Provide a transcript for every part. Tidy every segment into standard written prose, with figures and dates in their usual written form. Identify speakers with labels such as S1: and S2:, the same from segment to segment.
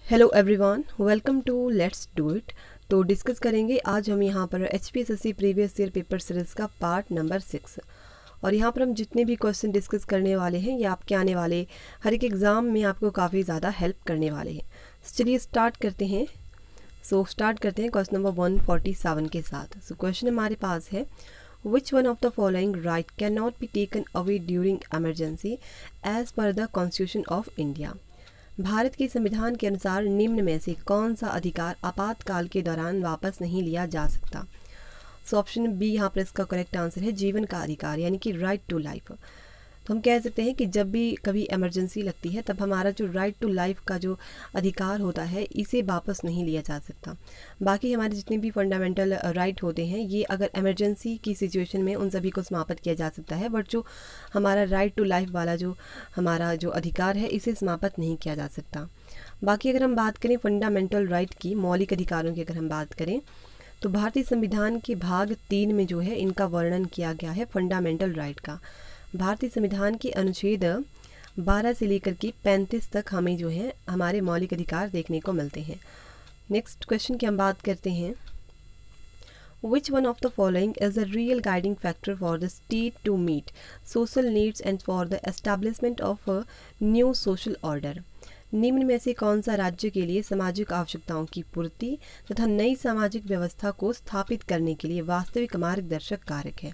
S1: Hello everyone, welcome to let's do it. तो discuss करेंगे आज हम यहाँ पर HPSSC previous year paper series का पार्ट नंबर 6। और यहाँ पर हम जितने भी क्वेश्चन डिस्कस करने वाले हैं ये आपके आने वाले हर एक एग्ज़ाम में आपको काफ़ी ज़्यादा हेल्प करने वाले हैं। चलिए स्टार्ट करते हैं। स्टार्ट करते हैं क्वेश्चन नंबर 147 के साथ। क्वेश्चन हमारे पास है, which one of the following right can not be taken away during emergency as per the constitution of India. Bharat के संविधान के अनुसार निम्न में से कौन सा अधिकार आपातकाल के दौरान वापस नहीं लिया जा सकता। ऑप्शन बी यहाँ पर इसका करेक्ट आंसर है जीवन का अधिकार, यानी कि राइट टू लाइफ। तो हम कह सकते हैं कि जब भी कभी इमरजेंसी लगती है तब हमारा जो राइट टू लाइफ का जो अधिकार होता है इसे वापस नहीं लिया जा सकता। बाकी हमारे जितने भी फंडामेंटल राइट होते हैं ये अगर इमरजेंसी की सिचुएशन में उन सभी को समाप्त किया जा सकता है, बट जो हमारा राइट टू लाइफ वाला जो हमारा जो अधिकार है इसे समाप्त नहीं किया जा सकता। बाकी अगर हम बात करें फंडामेंटल राइट की, मौलिक अधिकारों की अगर हम बात करें तो भारतीय संविधान के भाग 3 में जो है इनका वर्णन किया गया है फंडामेंटल राइट का। भारतीय संविधान के अनुच्छेद 12 से लेकर के 35 तक हमें जो है हमारे मौलिक अधिकार देखने को मिलते हैं। नेक्स्ट क्वेश्चन की हम बात करते हैं, which one of the following is a real guiding factor for the state to meet social needs and for the establishment of a new social order. निम्न में से कौन सा राज्य के लिए सामाजिक आवश्यकताओं की पूर्ति तथा नई सामाजिक व्यवस्था को स्थापित करने के लिए वास्तविक मार्गदर्शक कारक है।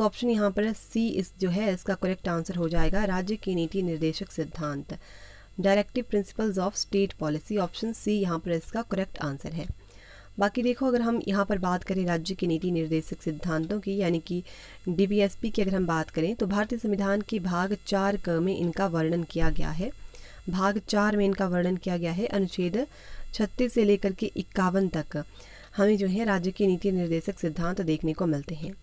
S1: ऑप्शन यहाँ पर सी इस जो है इसका करेक्ट आंसर हो जाएगा राज्य की नीति निर्देशक सिद्धांत, directive principles of state policy. Option C यहाँ पर इसका करेक्ट आंसर है। बाकी देखो, अगर हम यहाँ पर बात करें राज्य की नीति निर्देशक सिद्धांतों की यानी कि DPSP की अगर हम बात करें तो भारतीय संविधान के भाग 4 क में इनका वर्णन किया गया है। भाग 4 में इनका वर्णन किया गया है। अनुच्छेद 36 से लेकर के 51 तक हमें जो है राज्य की नीति निर्देशक सिद्धांत देखने को मिलते हैं।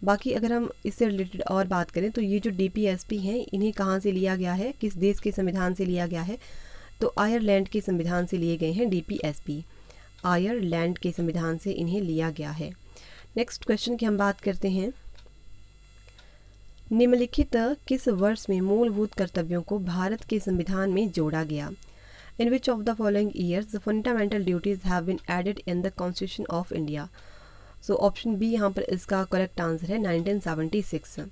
S1: बाकी अगर हम इससे रिलेटेड और बात करें तो ये जो DPSP हैं इन्हें कहाँ से लिया गया है, किस देश के संविधान से लिया गया है, तो आयरलैंड के संविधान से लिए गए हैं। DPSP आयरलैंड के संविधान से इन्हें लिया गया है। नेक्स्ट क्वेश्चन की हम बात करते हैं, निम्नलिखित किस वर्ष में मूलभूत कर्तव्यों को भारत के संविधान में जोड़ा गया। In which of the following years the fundamental duties have been added in the constitution of India. Option B यहाँ पर इसका करेक्ट आंसर है 1976।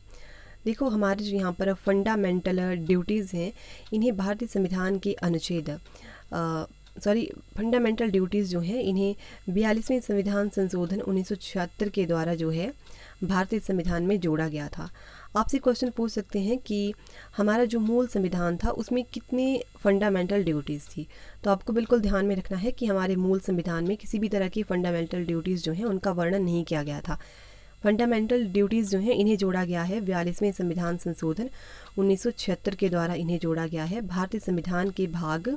S1: देखो, हमारे जो यहाँ पर फंडामेंटल ड्यूटीज़ हैं इन्हें भारतीय संविधान के अनुच्छेद फंडामेंटल ड्यूटीज़ जो हैं इन्हें 42वें संविधान संशोधन 1976 के द्वारा जो है भारतीय संविधान में जोड़ा गया था। आपसे क्वेश्चन पूछ सकते हैं कि हमारा जो मूल संविधान था उसमें कितने फंडामेंटल ड्यूटीज़ थी, तो आपको बिल्कुल ध्यान में रखना है कि हमारे मूल संविधान में किसी भी तरह की फंडामेंटल ड्यूटीज़ जो हैं उनका वर्णन नहीं किया गया था। फंडामेंटल ड्यूटीज़ जो हैं इन्हें जोड़ा गया है 42वें संविधान संशोधन 1976 के द्वारा इन्हें जोड़ा गया है। भारतीय संविधान के भाग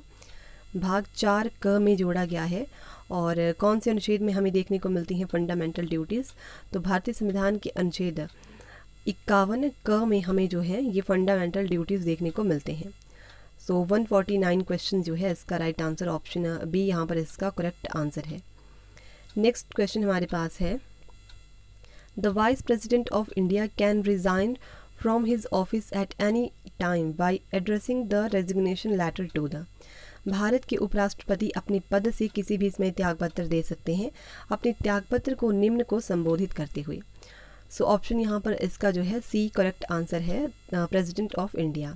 S1: 4 क में जोड़ा गया है। और कौन से अनुच्छेद में हमें देखने को मिलती हैं फंडामेंटल ड्यूटीज़, तो भारतीय संविधान के अनुच्छेद 51 क में हमें जो है ये फंडामेंटल ड्यूटीज़ देखने को मिलते हैं। 149 क्वेश्चन जो है इसका राइट आंसर ऑप्शन बी यहाँ पर इसका करेक्ट आंसर है। नेक्स्ट क्वेश्चन हमारे पास है, the vice president of India can resign from his office at any time by addressing the resignation letter to the. Bharat के उपराष्ट्रपति अपने पद से किसी भी समय त्यागपत्र दे सकते हैं अपने त्यागपत्र को निम्न को संबोधित करते हुए। ऑप्शन यहाँ पर इसका जो है सी करेक्ट आंसर है, प्रेसिडेंट ऑफ इंडिया।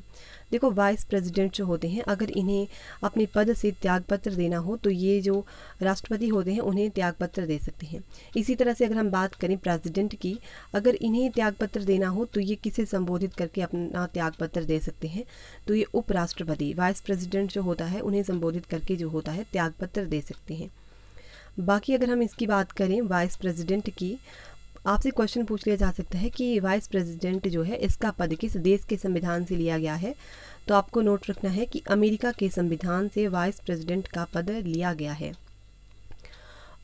S1: देखो, वाइस प्रेसिडेंट जो होते हैं अगर इन्हें अपने पद से त्यागपत्र देना हो तो ये जो राष्ट्रपति होते हैं उन्हें त्यागपत्र दे सकते हैं। इसी तरह से अगर हम बात करें प्रेसिडेंट की, अगर इन्हें त्यागपत्र देना हो तो ये किसे संबोधित करके अपना त्यागपत्र दे सकते हैं, तो ये उपराष्ट्रपति वाइस प्रेसिडेंट जो होता है उन्हें संबोधित करके जो होता है त्यागपत्र दे सकते हैं। बाकी अगर हम इसकी बात करें वाइस प्रेसिडेंट की, आपसे क्वेश्चन पूछ लिया जा सकता है कि वाइस प्रेसिडेंट जो है इसका पद किस देश के संविधान से लिया गया है, तो आपको नोट रखना है कि अमेरिका के संविधान से वाइस प्रेसिडेंट का पद लिया गया है।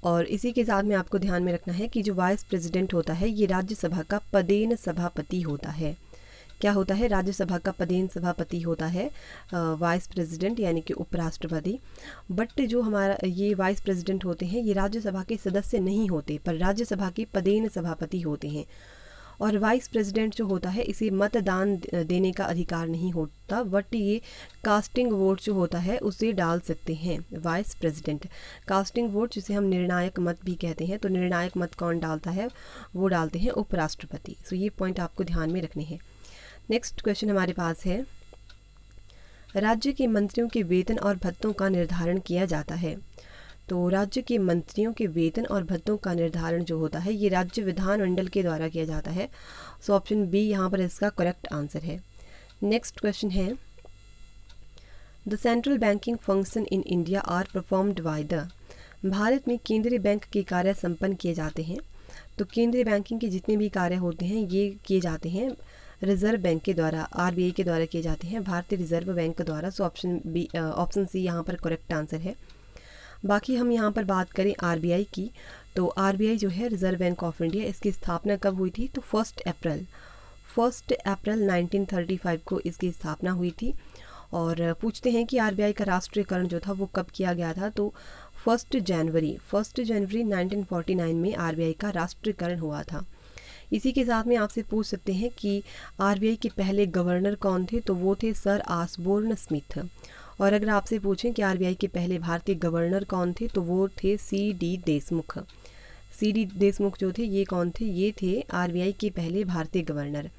S1: और इसी के साथ में आपको ध्यान में रखना है कि जो वाइस प्रेसिडेंट होता है ये राज्यसभा का पदेन सभापति होता है। क्या होता है, राज्यसभा का पदेन सभापति होता है वाइस प्रेसिडेंट यानी कि उपराष्ट्रपति। बट जो हमारा ये वाइस प्रेसिडेंट होते हैं ये राज्यसभा के सदस्य नहीं होते पर राज्यसभा के पदेन सभापति होते हैं। और वाइस प्रेसिडेंट जो होता है इसे मतदान देने का अधिकार नहीं होता, बट ये कास्टिंग वोट जो होता है उसे डाल सकते हैं वाइस प्रेसिडेंट। कास्टिंग वोट जिसे हम निर्णायक मत भी कहते हैं, तो निर्णायक मत कौन डालता है, वो डालते हैं उपराष्ट्रपति। सो ये पॉइंट आपको ध्यान में रखने हैं। नेक्स्ट क्वेश्चन हमारे पास है, राज्य के मंत्रियों के वेतन और भत्तों का निर्धारण किया जाता है। तो राज्य के मंत्रियों के वेतन और भत्तों का निर्धारण जो होता है ये राज्य विधानमंडल के द्वारा किया जाता है। सो ऑप्शन बी यहाँ पर इसका करेक्ट आंसर है। नेक्स्ट क्वेश्चन है, the central banking function in India are performed by the. Bharat में केंद्रीय बैंक के कार्य संपन्न किए जाते हैं। तो केंद्रीय बैंकिंग के जितने भी कार्य होते हैं ये किए जाते हैं रिजर्व बैंक के द्वारा, आरबीआई के द्वारा किए जाते हैं, भारतीय रिजर्व बैंक के द्वारा। सो ऑप्शन सी यहाँ पर करेक्ट आंसर है। बाकी हम यहाँ पर बात करें आरबीआई की, तो आरबीआई जो है रिजर्व बैंक ऑफ इंडिया, इसकी स्थापना कब हुई थी, तो 1 अप्रैल 1935 को इसकी स्थापना हुई थी। और पूछते हैं कि आरबीआई का राष्ट्रीयकरण जो था वो कब किया गया था, तो 1 जनवरी 1949 में आरबीआई का राष्ट्रीयकरण हुआ था। इसी के साथ में आपसे पूछ सकते हैं कि आरबीआई के पहले गवर्नर कौन थे, तो वो थे सर ऑसबोर्न स्मिथ। और अगर आपसे पूछें कि आरबीआई के पहले भारतीय गवर्नर कौन थे, तो वो थे सी.डी. देशमुख। सी.डी. देशमुख जो थे ये कौन थे, ये थे आरबीआई के पहले भारतीय गवर्नर।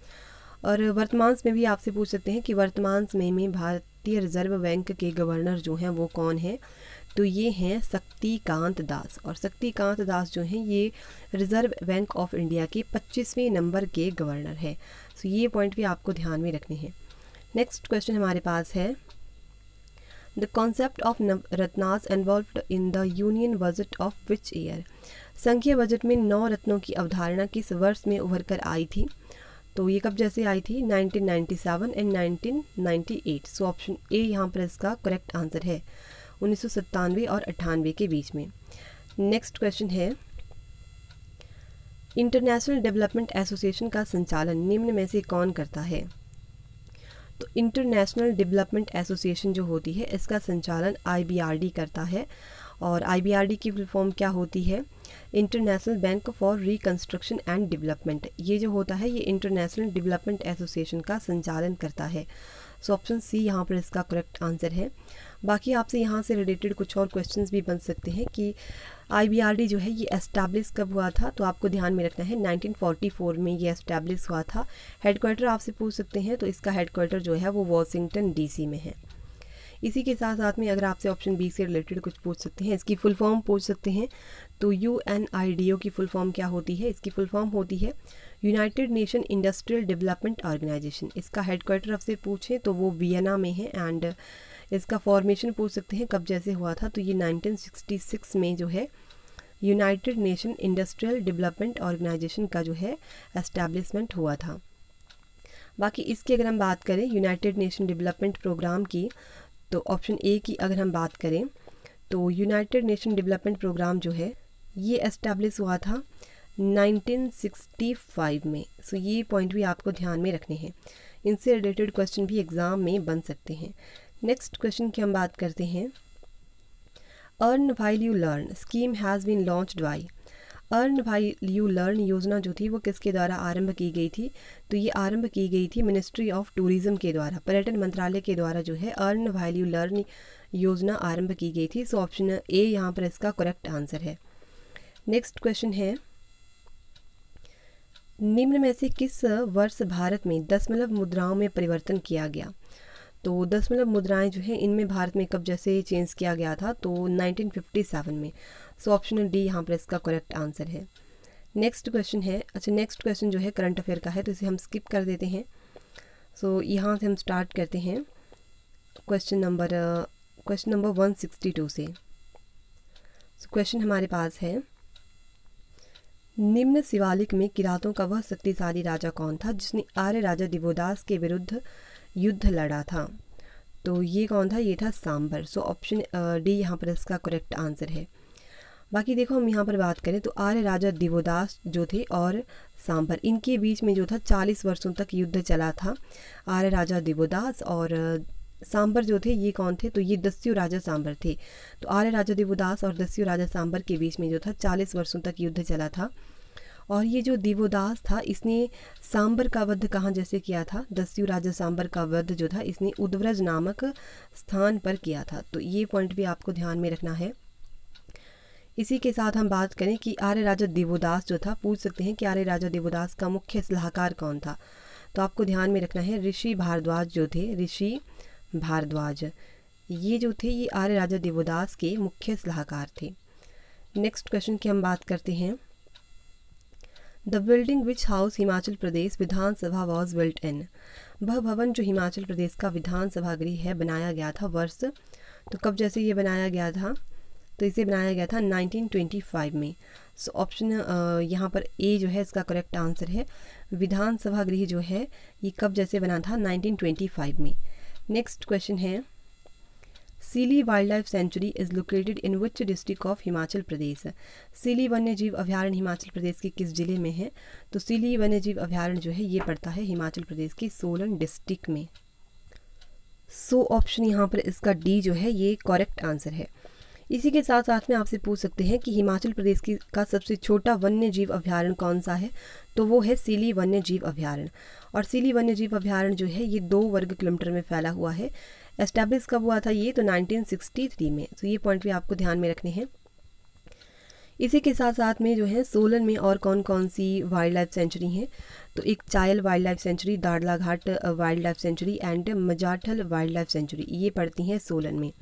S1: और वर्तमान में भी आपसे पूछ सकते हैं कि वर्तमान समय में भारतीय रिजर्व बैंक के गवर्नर जो हैं वो कौन हैं, तो ये हैं शक्तिकांत दास। और शक्तिकांत दास जो हैं ये रिजर्व बैंक ऑफ इंडिया के 25वें नंबर के गवर्नर हैं। सो ये पॉइंट भी आपको ध्यान में रखने हैं। नेक्स्ट क्वेश्चन हमारे पास है, the concept of Ratnas involved in the union budget of which year. संघीय बजट में 9 रत्नों की अवधारणा किस वर्ष में उभर कर आई थी, तो ये कब जैसे आई थी, 1997 एंड 1998। सो ऑप्शन ए यहाँ पर इसका करेक्ट आंसर है, 1997 और 98 के बीच में। नेक्स्ट क्वेश्चन है, इंटरनेशनल डेवलपमेंट एसोसिएशन का संचालन निम्न में से कौन करता है। तो इंटरनेशनल डेवलपमेंट एसोसिएशन जो होती है इसका संचालन आईबीआरडी करता है। और आईबीआरडी की फुल फॉर्म क्या होती है, international bank for reconstruction and development. ये जो होता है ये इंटरनेशनल डेवलपमेंट एसोसिएशन का संचालन करता है। सो ऑप्शन सी यहाँ पर इसका करेक्ट आंसर है। बाकी आपसे यहाँ से रिलेटेड कुछ और क्वेश्चंस भी बन सकते हैं कि आईबीआरडी जो है ये एस्टैब्लिश कब हुआ था, तो आपको ध्यान में रखना है 1944 में ये एस्टैब्लिश हुआ था। हेडक्वार्टर आपसे पूछ सकते हैं, तो इसका हेडक्वार्टर जो है वो वाशिंगटन डीसी में है। इसी के साथ साथ में अगर आपसे ऑप्शन बी से रिलेटेड कुछ पूछ सकते हैं, इसकी फुल फॉर्म पूछ सकते हैं, तो यूएनआईडीओ की फुल फॉर्म क्या होती है, इसकी फुल फॉर्म होती है United Nation Industrial Development Organization. इसका हेडक्वार्टर आपसे पूछें तो वो वियना में है। एंड इसका फॉर्मेशन पूछ सकते हैं कब जैसे हुआ था, तो ये 1966 में जो है United Nation Industrial Development Organization का जो है एस्टैब्लिशमेंट हुआ था। बाकी इसकी अगर हम बात करें यूनाइटेड नेशन डेवलपमेंट प्रोग्राम की, तो ऑप्शन ए की अगर हम बात करें तो यूनाइटेड नेशन डेवलपमेंट प्रोग्राम जो है ये एस्टैब्लिश हुआ था 1965 में। सो ये पॉइंट भी आपको ध्यान में रखने हैं, इनसे रिलेटेड क्वेश्चन भी एग्ज़ाम में बन सकते हैं। नेक्स्ट क्वेश्चन की हम बात करते हैं, earn while you learn scheme has been launched by. Earn while you learn योजना जो थी वो किसके द्वारा आरंभ की गई थी, तो ये आरंभ की गई थी मिनिस्ट्री ऑफ टूरिज़्म के द्वारा, पर्यटन मंत्रालय के द्वारा जो है अर्न व्हाइल यू लर्न योजना आरंभ की गई थी। सो ऑप्शन ए यहाँ पर इसका करेक्ट आंसर है। नेक्स्ट क्वेश्चन है, निम्न में से किस वर्ष भारत में दशमलव मुद्राओं में परिवर्तन किया गया। तो दशमलव मुद्राएं जो है इनमें भारत में कब जैसे चेंज किया गया था, तो 1957 में। सो ऑप्शन डी यहाँ पर इसका करेक्ट आंसर है। नेक्स्ट क्वेश्चन है, अच्छा नेक्स्ट क्वेश्चन जो है करंट अफेयर का है, तो इसे हम स्किप कर देते हैं। सो यहाँ से हम स्टार्ट करते हैं क्वेश्चन नंबर 162 से। क्वेश्चन हमारे पास है, निम्न शिवालिक में किरातों का वह शक्तिशाली राजा कौन था जिसने आर्य राजा दिवोदास के विरुद्ध युद्ध लड़ा था। तो ये कौन था, ये था सांबर। सो ऑप्शन डी यहाँ पर इसका करेक्ट आंसर है। बाकी देखो हम यहाँ पर बात करें तो आर्य राजा दिवोदास जो थे और सांबर, इनके बीच में जो था 40 वर्षों तक युद्ध चला था। आर्य राजा दिवोदास और सांबर जो थे ये कौन थे, तो ये दस्यु राजा सांबर थे। तो आर्य राजा दिवोदास और दस्यु राजा सांबर के बीच में जो था 40 वर्षों तक युद्ध चला था। और ये जो दिवोदास था इसने सांबर का वध कहाँ जैसे किया था, दस्यु राजा सांबर का वध जो था इसने उद्व्रज नामक स्थान पर किया था। तो ये पॉइंट भी आपको ध्यान में रखना है। इसी के साथ हम बात करें कि आर्य राजा दिवोदास जो था, पूछ सकते हैं कि आर्य राजा दिवोदास का मुख्य सलाहकार कौन था। तो आपको ध्यान में रखना है ऋषि भारद्वाज जो थे, ऋषि भारद्वाज ये जो थे ये आर्य राजा दिवोदास के मुख्य सलाहकार थे। नेक्स्ट क्वेश्चन की हम बात करते हैं। The building which house Himachal Pradesh Vidhan Sabha was built in. वह भवन जो हिमाचल प्रदेश का विधानसभा गृह है बनाया गया था वर्ष, तो कब जैसे ये बनाया गया था, तो इसे बनाया गया था 1925 में। सो ऑप्शन यहाँ पर ए जो है इसका करेक्ट आंसर है। विधानसभा गृह जो है ये कब जैसे बना था, 1925 में। नेक्स्ट क्वेश्चन है, Shilli wild life sanctuary is located in which district of Himachal Pradesh. Shilli वन्य जीव अभ्यारण्य हिमाचल प्रदेश के किस जिले में है, तो सीली वन्य जीव अभ्यारण्य जो है ये पड़ता है हिमाचल प्रदेश के सोलन डिस्ट्रिक्ट में। सो ऑप्शन यहाँ पर इसका डी जो है ये करेक्ट आंसर है। इसी के साथ साथ में आपसे पूछ सकते हैं कि हिमाचल प्रदेश का सबसे छोटा वन्य जीव अभ्यारण्य कौन सा है, तो वो है सीली वन्य जीव अभ्यारण्य। और सीली वन्य जीव अभ्यारण्य जो है ये 2 वर्ग किलोमीटर में फैला हुआ है। एस्टैब्लिश कब हुआ था ये, तो 1963 में। तो ये पॉइंट भी आपको ध्यान में रखने हैं। इसी के साथ साथ में जो है सोलन में और कौन कौन सी वाइल्ड लाइफ सेंचुरी हैं, तो एक Chail wild life sanctuary, Darla Ghat wild life sanctuary and Majathal wild life sanctuary ये पड़ती हैं सोलन में।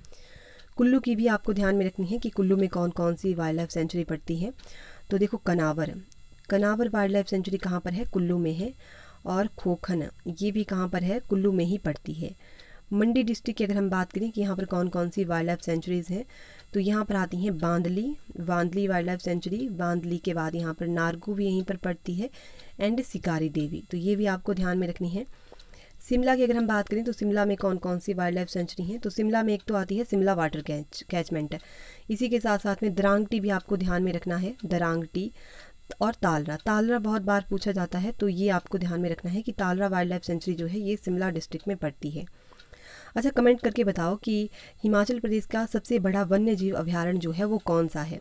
S1: कुल्लू की भी आपको ध्यान में रखनी है कि कुल्लू में कौन कौन सी वाइल्ड लाइफ सेंचुरी पड़ती है। तो देखो कनावर वाइल्ड लाइफ सेंचुरी कहाँ पर है, कुल्लू में है। और खोखन ये भी कहाँ पर है, कुल्लू में ही पड़ती है। मंडी डिस्ट्रिक्ट की अगर हम बात करें कि यहाँ पर कौन कौन सी वाइल्ड लाइफ सेंचुरीज़ हैं, तो यहाँ पर आती हैं बांदली वाइल्ड लाइफ सेंचुरी। बांदली के बाद यहाँ पर नारगू भी यहीं पर पड़ती है एंड शिकारी देवी, तो ये भी आपको ध्यान में रखनी है। शिमला की अगर हम बात करें तो शिमला में कौन कौन सी वाइल्ड लाइफ सेंचुरी हैं, तो शिमला में एक तो आती है शिमला वाटर कैचमेंट। इसी के साथ साथ में दरांगटी भी आपको ध्यान में रखना है, दरांगटी। और तालरा बहुत बार पूछा जाता है, तो ये आपको ध्यान में रखना है कि तालरा वाइल्ड लाइफ सेंचुरी जो है ये शिमला डिस्ट्रिक्ट में पड़ती है। अच्छा, कमेंट करके बताओ कि हिमाचल प्रदेश का सबसे बड़ा वन्य जीव अभ्यारण्य जो है वो कौन सा है।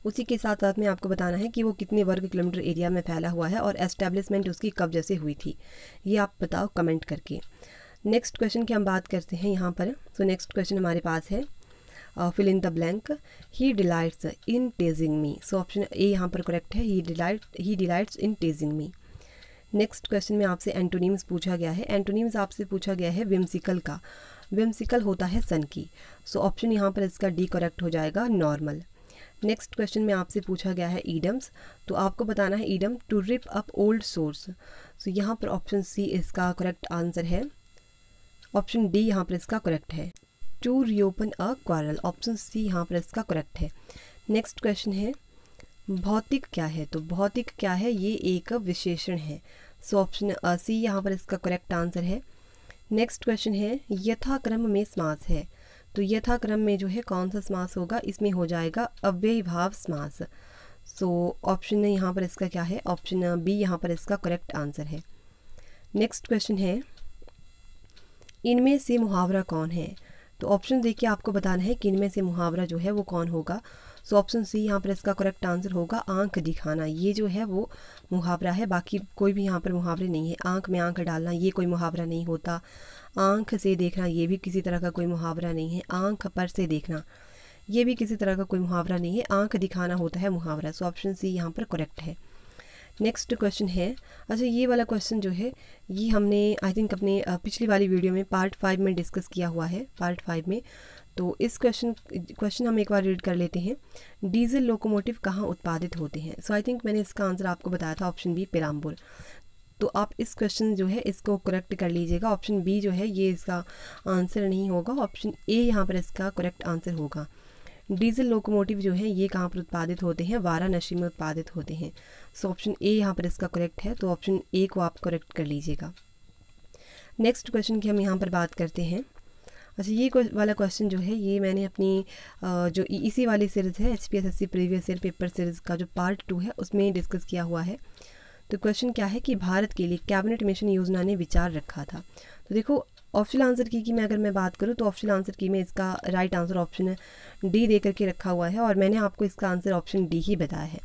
S1: उसी के साथ साथ में आपको बताना है कि वो कितने वर्ग किलोमीटर एरिया में फैला हुआ है और एस्टैब्लिशमेंट उसकी कब जैसे हुई थी, ये आप बताओ कमेंट करके। नेक्स्ट क्वेश्चन की हम बात करते हैं यहाँ पर। सो नेक्स्ट क्वेश्चन हमारे पास है fill in the blank. He delights in teasing me. So option A यहाँ पर करेक्ट है, he delights in teasing me. Next question में आपसे एंटोनिम्स पूछा गया है। एंटोनिम्स आपसे पूछा गया है विम्सिकल का। विम्सिकल होता है सन की। सो ऑप्शन यहाँ पर इसका डी करेक्ट हो जाएगा, नॉर्मल। नेक्स्ट क्वेश्चन में आपसे पूछा गया है ईडम्स, तो आपको बताना है idiom to rip up old sores. So यहाँ पर ऑप्शन सी इसका करेक्ट आंसर है। ऑप्शन डी यहाँ पर इसका करेक्ट है, to reopen a quarrel. Option C यहाँ पर इसका करेक्ट है। नेक्स्ट क्वेश्चन है भौतिक क्या है, तो भौतिक क्या है ये एक विशेषण है। सो ऑप्शन सी यहाँ पर इसका करेक्ट आंसर है। नेक्स्ट क्वेश्चन है यथाक्रम में समास है, तो यथाक्रम में जो है कौन सा समास होगा, इसमें हो जाएगा अव्ययीभाव समास। सो ऑप्शन यहाँ पर इसका क्या है, ऑप्शन बी यहाँ पर इसका करेक्ट आंसर है। नेक्स्ट क्वेश्चन है इनमें से मुहावरा कौन है, तो ऑप्शन देखिए आपको बताना है कि इनमें से मुहावरा जो है वो कौन होगा। सो ऑप्शन सी यहाँ पर इसका करेक्ट आंसर होगा, आंख दिखाना। ये जो है वो मुहावरा है, बाकी कोई भी यहाँ पर मुहावरे नहीं है। आंख में आंख डालना ये कोई मुहावरा नहीं होता। आंख से देखना ये भी किसी तरह का कोई मुहावरा नहीं है। आंख पर से देखना ये भी किसी तरह का कोई मुहावरा नहीं है। आंख दिखाना होता है मुहावरा। सो ऑप्शन सी यहाँ पर करेक्ट है। नेक्स्ट क्वेश्चन है, अच्छा ये वाला क्वेश्चन जो है ये हमने आई थिंक अपने पिछली वाली वीडियो में पार्ट 5 में डिस्कस किया हुआ है, पार्ट 5 में। तो इस क्वेश्चन हम एक बार रीड कर लेते हैं। डीजल लोकोमोटिव कहाँ उत्पादित होते हैं। सो आई थिंक मैंने इसका आंसर आपको बताया था, ऑप्शन बी पेराम्बुर। तो आप इस क्वेश्चन जो है इसको करेक्ट कर लीजिएगा। ऑप्शन बी जो है ये इसका आंसर नहीं होगा, ऑप्शन ए यहाँ पर इसका करेक्ट आंसर होगा। डीजल लोकोमोटिव जो है ये कहाँ पर उत्पादित होते हैं, वाराणसी में उत्पादित होते हैं। सो ऑप्शन ए यहाँ पर इसका करेक्ट है, तो ऑप्शन ए को आप करेक्ट कर लीजिएगा। नेक्स्ट क्वेश्चन की हम यहाँ पर बात करते हैं। अच्छा ये वाला क्वेश्चन जो है ये मैंने अपनी जो इसी वाली सीरीज़ है HPSSC previous year paper series का जो पार्ट 2 है उसमें डिस्कस किया हुआ है। तो क्वेश्चन क्या है कि भारत के लिए कैबिनेट मिशन योजना ने विचार रखा था। तो देखो ऑप्शनल आंसर की मैं अगर मैं बात करूँ तो ऑप्शनल आंसर की में इसका राइट आंसर ऑप्शन डी दे करके रखा हुआ है और मैंने आपको इसका आंसर ऑप्शन डी ही बताया है।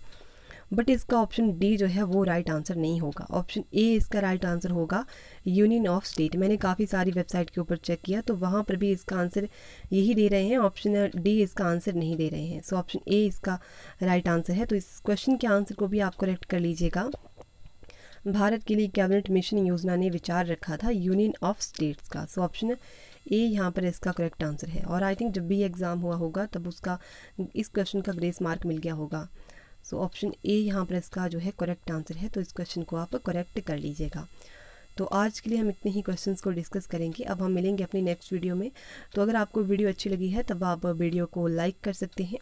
S1: बट इसका ऑप्शन डी जो है वो राइट आंसर नहीं होगा। ऑप्शन ए इसका राइट आंसर होगा, यूनियन ऑफ स्टेट। मैंने काफ़ी सारी वेबसाइट के ऊपर चेक किया तो वहाँ पर भी इसका आंसर यही दे रहे हैं, ऑप्शन डी इसका आंसर नहीं दे रहे हैं। सो ऑप्शन ए इसका राइट आंसर है। तो इस क्वेश्चन के आंसर को भी आप करेक्ट कर लीजिएगा। भारत के लिए कैबिनेट मिशन योजना ने विचार रखा था यूनियन ऑफ स्टेट्स का। सो ऑप्शन ए यहाँ पर इसका करेक्ट आंसर है। और आई थिंक जब भी एग्ज़ाम हुआ होगा तब उसका इस क्वेश्चन का ग्रेस मार्क मिल गया होगा। सो ऑप्शन ए यहाँ पर इसका जो है करेक्ट आंसर है। तो इस क्वेश्चन को आप करेक्ट कर लीजिएगा। तो आज के लिए हम इतने ही क्वेश्चंस को डिस्कस करेंगे। अब हम मिलेंगे अपनी नेक्स्ट वीडियो में। तो अगर आपको वीडियो अच्छी लगी है तब आप वीडियो को लाइक कर सकते हैं,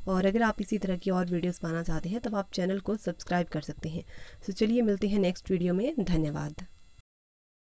S1: और अगर आप इसी तरह की और वीडियोस पाना चाहते हैं तब आप चैनल को सब्सक्राइब कर सकते हैं। तो चलिए मिलते हैं नेक्स्ट वीडियो में। धन्यवाद।